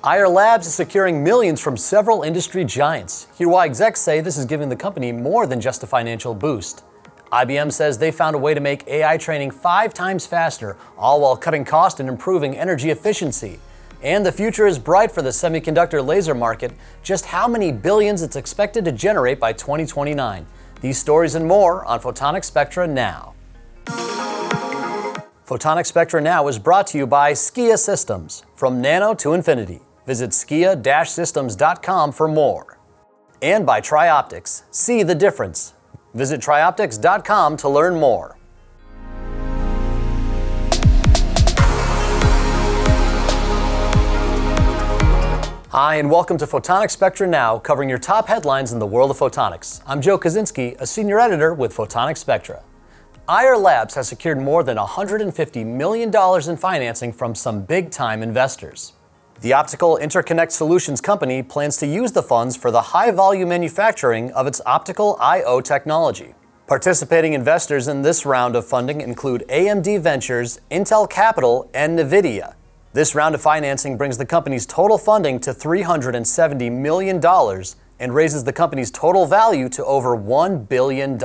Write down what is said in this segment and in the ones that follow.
Ayar Labs is securing millions from several industry giants. Hear why execs say this is giving the company more than just a financial boost. IBM says they found a way to make AI training 5 times faster, all while cutting cost and improving energy efficiency. And the future is bright for the semiconductor laser market. Just how many billions it's expected to generate by 2029. These stories and more on Photonic Spectra Now. Photonic Spectra Now is brought to you by Skia Systems. From nano to infinity. Visit skia-systems.com for more. And by TriOptics. See the difference. Visit trioptics.com to learn more. Hi, and welcome to Photonic Spectra Now, covering your top headlines in the world of photonics. I'm Joe Kaczynski, a senior editor with Photonic Spectra. Ayar Labs has secured more than $150 million in financing from some big-time investors. The optical interconnect solutions company plans to use the funds for the high-volume manufacturing of its optical I/O technology. Participating investors in this round of funding include AMD Ventures, Intel Capital, and NVIDIA. This round of financing brings the company's total funding to $370 million and raises the company's total value to over $1 billion.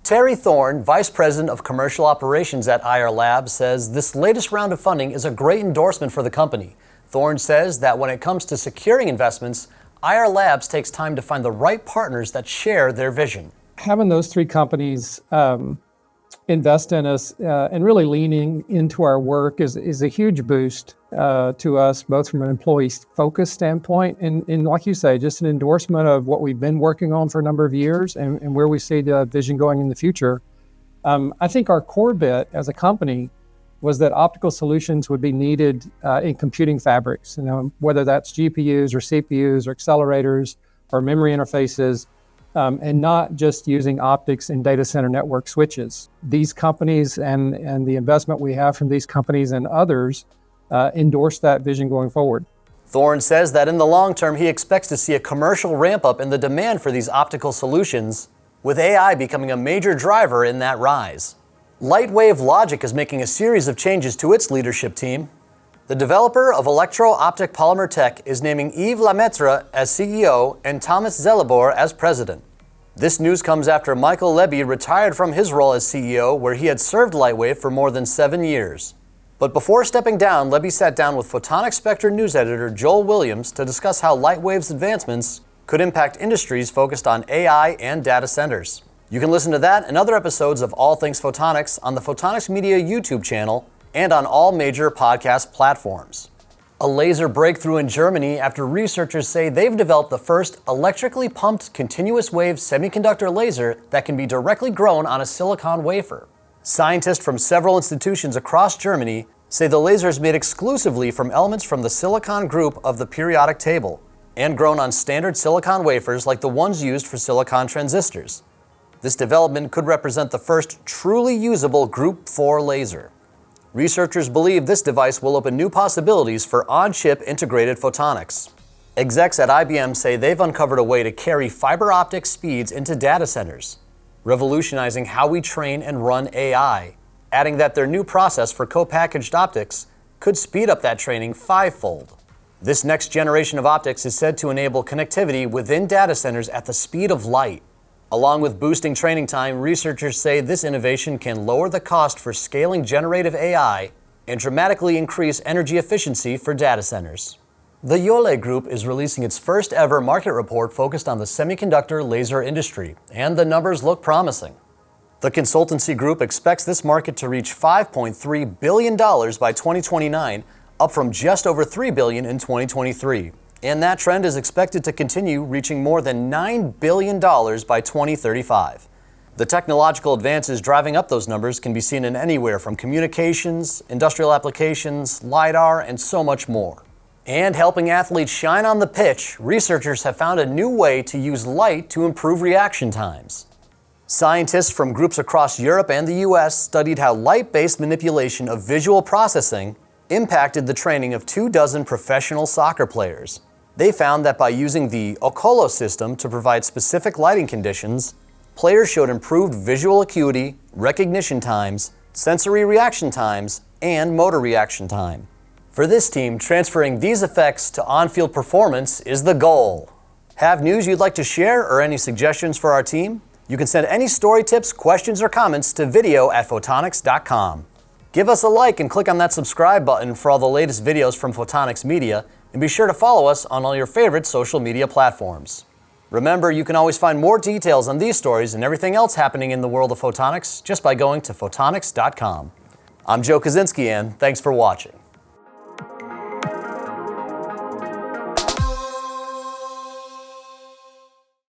Terry Thorne, Vice President of Commercial Operations at Ayar Labs, says this latest round of funding is a great endorsement for the company. Thorne says that when it comes to securing investments, Ayar Labs takes time to find the right partners that share their vision. Having those 3 companies invest in us and really leaning into our work is a huge boost to us, both from an employee focus standpoint and like you say, just an endorsement of what we've been working on for a number of years and where we see the vision going in the future. I think our core bit as a company was that optical solutions would be needed in computing fabrics, whether that's GPUs or CPUs or accelerators or memory interfaces, and not just using optics in data center network switches. These companies and the investment we have from these companies and others endorse that vision going forward. Thorne says that in the long term, he expects to see a commercial ramp up in the demand for these optical solutions, with AI becoming a major driver in that rise. Lightwave Logic is making a series of changes to its leadership team. The developer of electro-optic polymer tech is naming Yves Lemaitre as CEO and Thomas Zellebor as president. This news comes after Michael Lebby retired from his role as CEO, where he had served Lightwave for more than 7 years. But before stepping down, Lebby sat down with Photonic Spectra news editor Joel Williams to discuss how Lightwave's advancements could impact industries focused on AI and data centers. You can listen to that and other episodes of All Things Photonics on the Photonics Media YouTube channel and on all major podcast platforms. A laser breakthrough in Germany after researchers say they've developed the first electrically pumped continuous wave semiconductor laser that can be directly grown on a silicon wafer. Scientists from several institutions across Germany say the laser is made exclusively from elements from the silicon group of the periodic table and grown on standard silicon wafers like the ones used for silicon transistors. This development could represent the first truly usable Group 4 laser. Researchers believe this device will open new possibilities for on-chip integrated photonics. Execs at IBM say they've uncovered a way to carry fiber optic speeds into data centers, revolutionizing how we train and run AI, adding that their new process for co-packaged optics could speed up that training 5-fold. This next generation of optics is said to enable connectivity within data centers at the speed of light. Along with boosting training time, researchers say this innovation can lower the cost for scaling generative AI and dramatically increase energy efficiency for data centers. The Yole Group is releasing its first ever market report focused on the semiconductor laser industry, and the numbers look promising. The consultancy group expects this market to reach $5.3 billion by 2029, up from just over $3 billion in 2023. And that trend is expected to continue, reaching more than $9 billion by 2035. The technological advances driving up those numbers can be seen in anywhere from communications, industrial applications, LiDAR, and so much more. And helping athletes shine on the pitch, researchers have found a new way to use light to improve reaction times. Scientists from groups across Europe and the US studied how light-based manipulation of visual processing impacted the training of 24 professional soccer players. They found that by using the Ocolo system to provide specific lighting conditions, players showed improved visual acuity, recognition times, sensory reaction times, and motor reaction time. For this team, transferring these effects to on-field performance is the goal. Have news you'd like to share or any suggestions for our team? You can send any story tips, questions, or comments to video@photonics.com. Give us a like and click on that subscribe button for all the latest videos from Photonics Media, and be sure to follow us on all your favorite social media platforms. Remember, you can always find more details on these stories and everything else happening in the world of photonics just by going to photonics.com. I'm Joe Kaczynski, and thanks for watching.